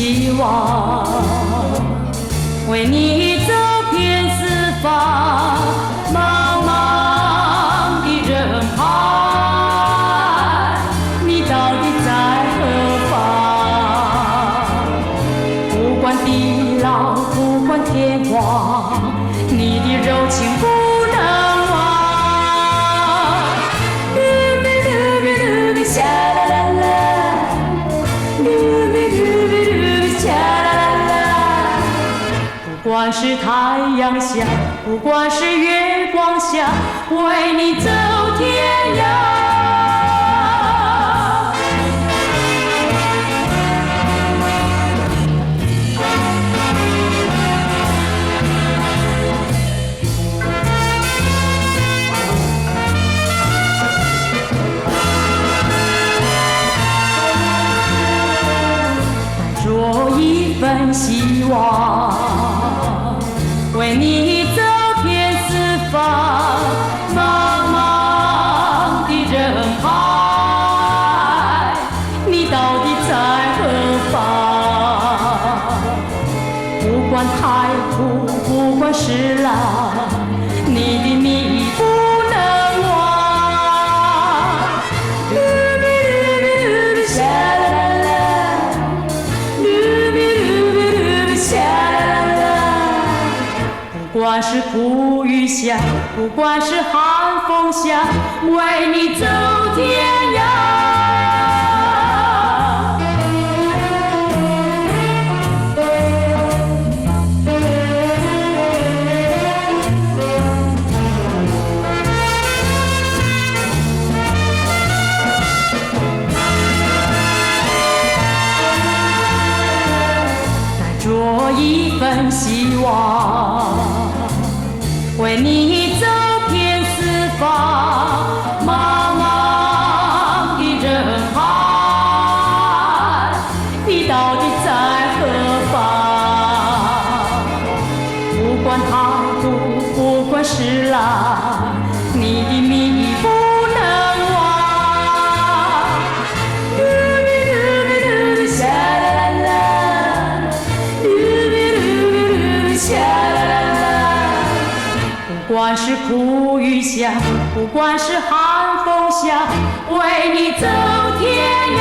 希望，为你走遍四方，茫茫的人海，你到底在何方？不管地老，不管天荒，你的柔情不能忘。啦啦啦，啦啦。不管是太阳下，不管是月光下，为你走天涯。一份希望，为你走遍四方，茫茫的人海，你到底在何方？不管海枯，不管石浪，你的名不能忘。不管是苦雨下，不管是寒风下，为你走天涯。带着一份希望，为你走遍四方，茫茫的人海，你到底在何方？不管海枯，不管石浪，你的名不能忘。不管是苦雨下，不管是寒风下，为你走天涯。